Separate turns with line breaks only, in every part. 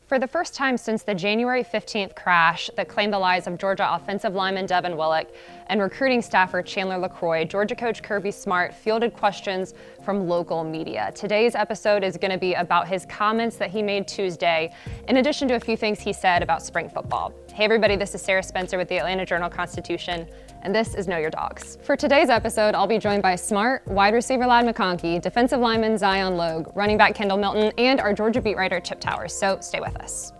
For the first time since the January 15th crash that claimed the lives of Georgia offensive lineman Devin Willock and recruiting staffer Chandler LaCroix, Georgia coach Kirby Smart fielded questions from local media. Today's episode is going to be about his comments that he made Tuesday, in addition to a few things he said about spring football. Hey everybody, this is Sarah Spencer with the Atlanta Journal-Constitution, and this is Know Your Dogs. For today's episode, I'll be joined by Smart, wide receiver Ladd McConkey, defensive lineman Zion Logue, running back Kendall Milton, and our Georgia beat writer Chip Towers, so stay with us.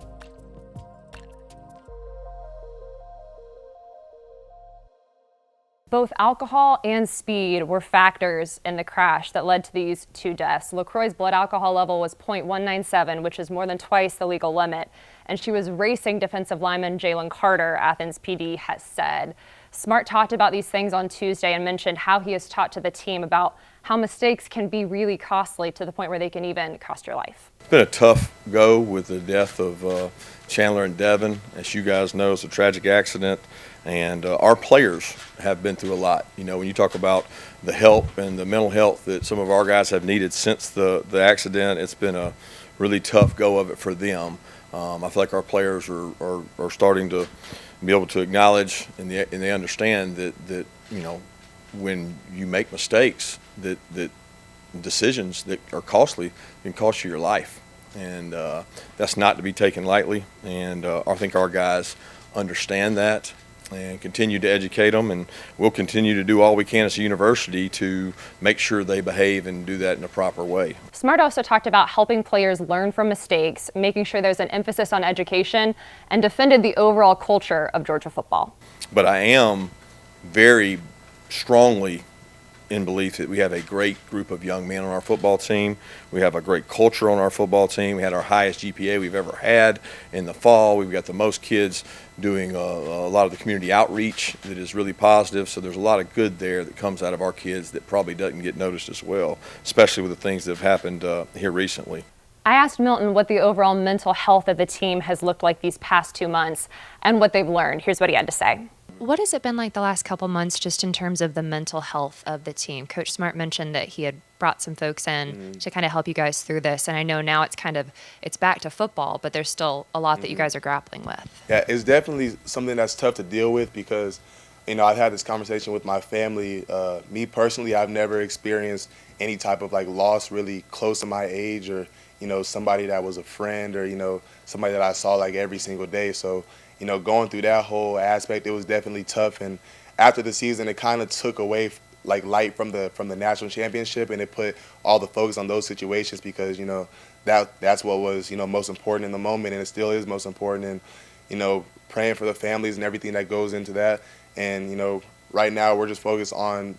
Both alcohol and speed were factors in the crash that led to these two deaths. LaCroix's blood alcohol level was .197, which is more than twice the legal limit, and she was racing defensive lineman Jalen Carter, Athens PD has said. Smart talked about these things on Tuesday and mentioned how he has talked to the team about how mistakes can be really costly to the point where they can even cost your life.
It's been a tough go with the death of Chandler and Devin. As you guys know, it's a tragic accident, and our players have been through a lot. You know, when you talk about the help and the mental health that some of our guys have needed since the accident, it's been a really tough go of it for them. I feel like our players are starting to be able to acknowledge and they understand that you know, when you make mistakes, that decisions that are costly can cost you your life, and that's not to be taken lightly. And I think our guys understand that and continue to educate them, and we'll continue to do all we can as a university to make sure they behave and do that in a proper way.
Smart also talked about helping players learn from mistakes, making sure there's an emphasis on education, and defended the overall culture of Georgia football.
But I am very strongly in belief that we have a great group of young men on our football team. We have a great culture on our football team. We had our highest GPA we've ever had in the fall. We've got the most kids doing a lot of the community outreach that is really positive. So there's a lot of good there that comes out of our kids that probably doesn't get noticed as well, especially with the things that have happened here recently.
I asked Milton what the overall mental health of the team has looked like these past 2 months and what they've learned. Here's what he had to say.
What has it been like the last couple months just in terms of the mental health of the team? Coach Smart mentioned that he had brought some folks in to kind of help you guys through this. And I know now it's back to football, but there's still a lot that you guys are grappling with.
Yeah, it's definitely something that's tough to deal with because, you know, I've had this conversation with my family. Me personally, I've never experienced any type of like loss really close to my age, or, you know, somebody that was a friend, or, you know, somebody that I saw like every single day. So, you know, going through that whole aspect, it was definitely tough. And after the season, it kind of took away like light from the national championship, and it put all the focus on those situations because, you know, that's what was, you know, most important in the moment, and it still is most important. And, you know, praying for the families and everything that goes into that. And, you know, right now we're just focused on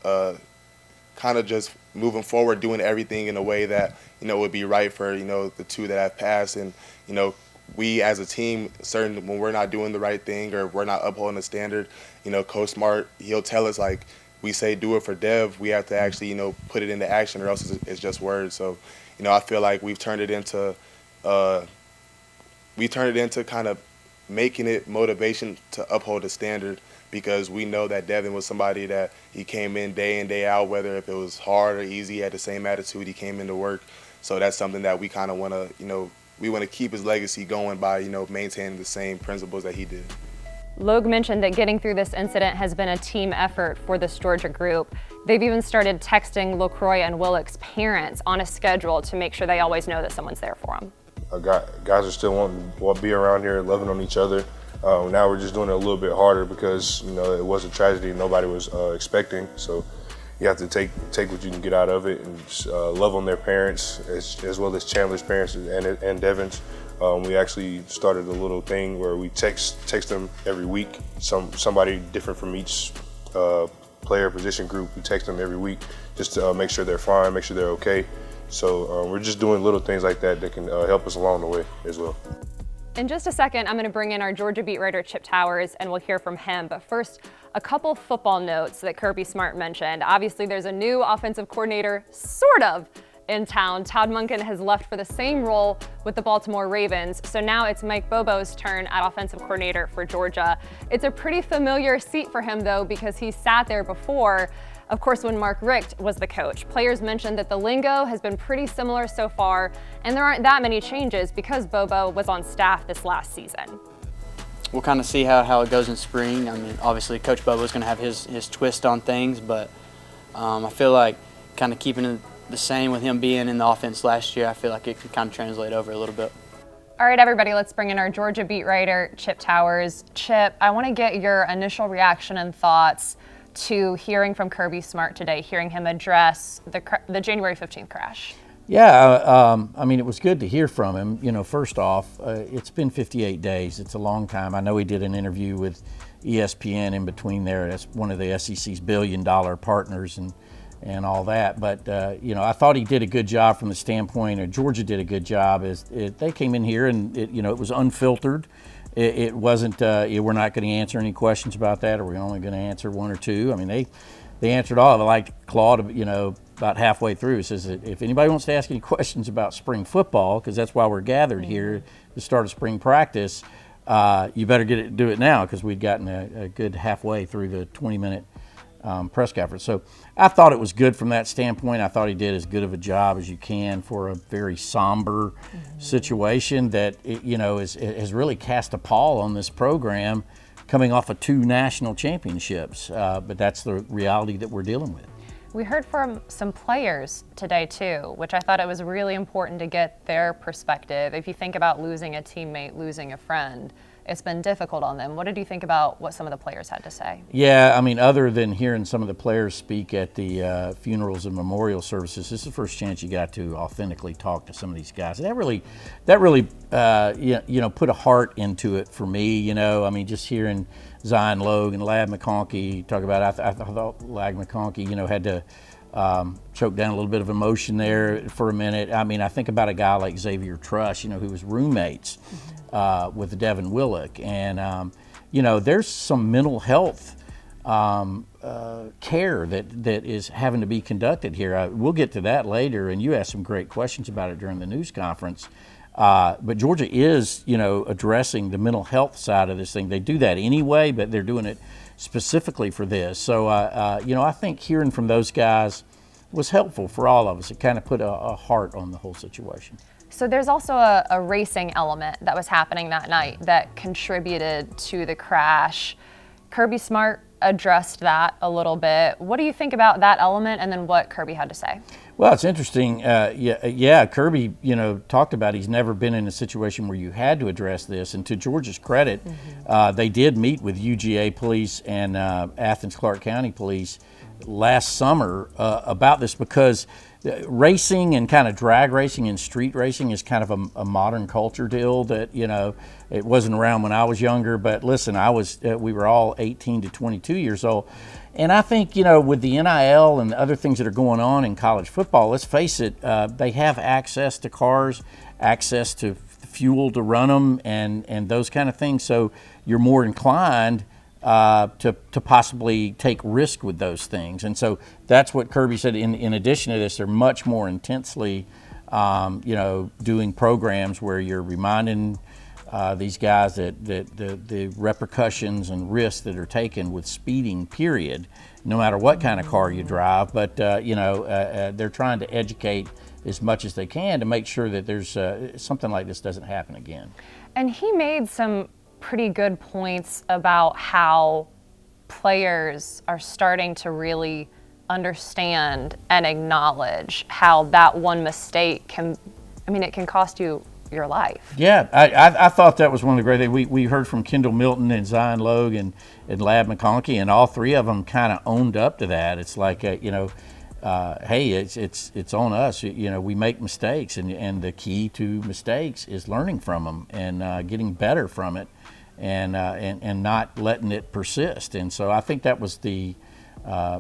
kind of just moving forward, doing everything in a way that, you know, would be right for, you know, the two that have passed. And, you know, we as a team, certain when we're not doing the right thing or we're not upholding the standard, you know, Coach Smart, he'll tell us, like, we say do it for Dev, we have to actually, you know, put it into action, or else it's just words. So, you know, I feel like we've turned it into kind of making it motivation to uphold the standard, because we know that Devin was somebody that he came in day out, whether if it was hard or easy, he had the same attitude, he came into work. So that's something that we kind of want to, you know, we want to keep his legacy going by, you know, maintaining the same principles that he did.
Logue mentioned that getting through this incident has been a team effort for this Georgia group. They've even started texting LaCroix and Willock's parents on a schedule to make sure they always know that someone's there for them.
Guys are still wanting to be around here, loving on each other. Now we're just doing it a little bit harder because, you know, it was a tragedy nobody was expecting. So you have to take what you can get out of it and just, love on their parents as well as Chandler's parents and Devin's. We actually started a little thing where we text them every week. Somebody different from each player position group. We text them every week just to make sure they're fine, make sure they're okay. So we're just doing little things like that can help us along the way as well.
In just a second, I'm going to bring in our Georgia beat writer Chip Towers, and we'll hear from him. But first, a couple football notes that Kirby Smart mentioned. Obviously, there's a new offensive coordinator, sort of, in town. Todd Monken has left for the same role with the Baltimore Ravens, so now it's Mike Bobo's turn at offensive coordinator for Georgia. It's a pretty familiar seat for him, though, because he sat there before. of course, when Mark Richt was the coach. Players mentioned that the lingo has been pretty similar so far, and there aren't that many changes because Bobo was on staff this last season.
We'll kind of see how it goes in spring. I mean, obviously, Coach Bobo's going to have his twist on things, but I feel like kind of keeping it the same with him being in the offense last year, I feel like it could kind of translate over a little bit.
All right, everybody, let's bring in our Georgia beat writer, Chip Towers. Chip, I want to get your initial reaction and thoughts to hearing from Kirby Smart today, hearing him address the January 15th crash.
Yeah, I mean, it was good to hear from him. You know, first off, it's been 58 days. It's a long time. I know he did an interview with ESPN in between there. That's one of the SEC's billion-dollar partners and all that. But, you know, I thought he did a good job from the standpoint, or Georgia did a good job. They came in here and, it was unfiltered. It wasn't, we're not going to answer any questions about that, or we're only going to answer one or two. I mean, they answered all of it. Like Claude, about halfway through, says that if anybody wants to ask any questions about spring football, because that's why we're gathered here to start a spring practice, you better do it now, because we'd gotten a good halfway through the 20-minute press conference. So I thought it was good from that standpoint. I thought he did as good of a job as you can for a very somber situation that has really cast a pall on this program, coming off of 2 national championships. But that's the reality that we're dealing with.
We heard from some players today too, which I thought it was really important to get their perspective. If you think about losing a teammate, losing a friend, it's been difficult on them. What did you think about what some of the players had to say? Yeah,
I mean, other than hearing some of the players speak at the funerals and memorial services, this is the first chance you got to authentically talk to some of these guys. That really put a heart into it for me. I mean, just hearing Zion Logue and Lad McConkey talk about it, I thought Lad McConkey, had to choke down a little bit of emotion there for a minute. I mean, I think about a guy like Xavier Trush, who was roommates with Devin Willock. And, there's some mental health care that is having to be conducted here. We'll get to that later, and you asked some great questions about it during the news conference. But Georgia is, addressing the mental health side of this thing. They do that anyway, but they're doing it specifically for this. So, I think hearing from those guys was helpful for all of us. It kind of put a heart on the whole situation.
So there's also a racing element that was happening that night that contributed to the crash. Kirby Smart addressed that a little bit. What do you think about that element, and then what Kirby had to say?
Well, it's interesting. Kirby, talked about he's never been in a situation where you had to address this. And to Georgia's credit, they did meet with UGA Police and Athens Clarke County Police last summer about this, because racing and kind of drag racing and street racing is kind of a modern culture deal that, it wasn't around when I was younger. But listen, we were all 18 to 22 years old. And I think, with the NIL and other things that are going on in college football, let's face it, they have access to cars, access to fuel to run them, and those kind of things. So you're more inclined to possibly take risk with those things. And so that's what Kirby said. In addition to this, they're much more intensely, doing programs where you're reminding these guys that the repercussions and risks that are taken with speeding, period, no matter what kind of car you drive. But, they're trying to educate as much as they can to make sure that there's something like this doesn't happen again.
And he made some pretty good points about how players are starting to really understand and acknowledge how that one mistake can cost you your life.
Yeah, I thought that was one of the great things. We heard from Kendall Milton and Zion Logue and Lad McConkey, and all three of them kind of owned up to that. It's like, hey, it's on us. We make mistakes, and the key to mistakes is learning from them and getting better from it, and not letting it persist. And so I think that was the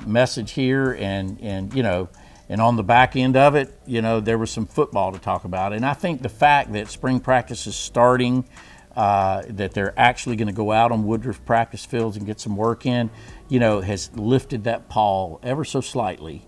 message here, and on the back end of it, there was some football to talk about. And I think the fact that spring practice is starting, that they're actually going to go out on Woodruff practice fields and get some work in, has lifted that pall ever so slightly.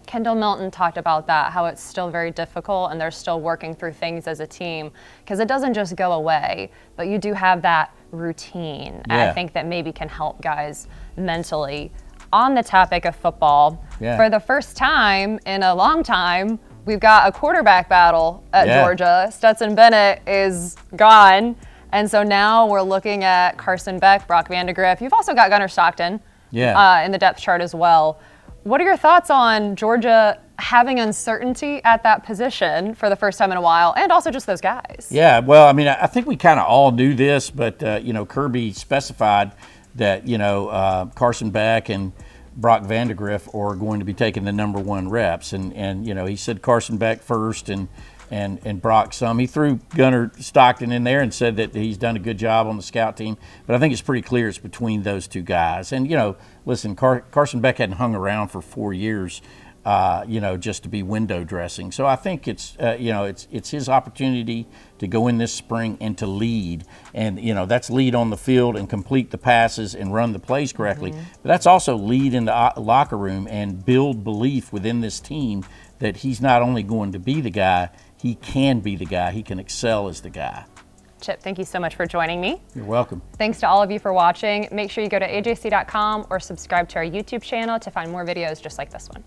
Kendall Milton talked about that, how it's still very difficult and they're still working through things as a team, because it doesn't just go away, but you do have that routine.
Yeah.
I think that maybe can help guys mentally. on the topic of football, for the first time in a long time, we've got a quarterback battle at Georgia. Stetson Bennett is gone. And so now we're looking at Carson Beck, Brock Vandagriff. You've also got Gunnar Stockton in the depth chart as well. What are your thoughts on Georgia having uncertainty at that position for the first time in a while, and also just those guys?
Yeah, well, I mean, I think we kind of all knew this, but, Kirby specified that, Carson Beck and Brock Vandagriff are going to be taking the number 1 reps. And he said Carson Beck first and Brock some. He threw Gunnar Stockton in there and said that he's done a good job on the scout team. But I think it's pretty clear it's between those 2 guys. And, listen, Carson Beck hadn't hung around for 4 years, just to be window dressing. So I think it's his opportunity to go in this spring and to lead. And, that's lead on the field and complete the passes and run the plays correctly. But that's also lead in the locker room and build belief within this team that he's not only going to be the guy, he can be the guy. He can excel as the guy.
Chip, thank you so much for joining me.
You're welcome.
Thanks to all of you for watching. Make sure you go to ajc.com or subscribe to our YouTube channel to find more videos just like this one.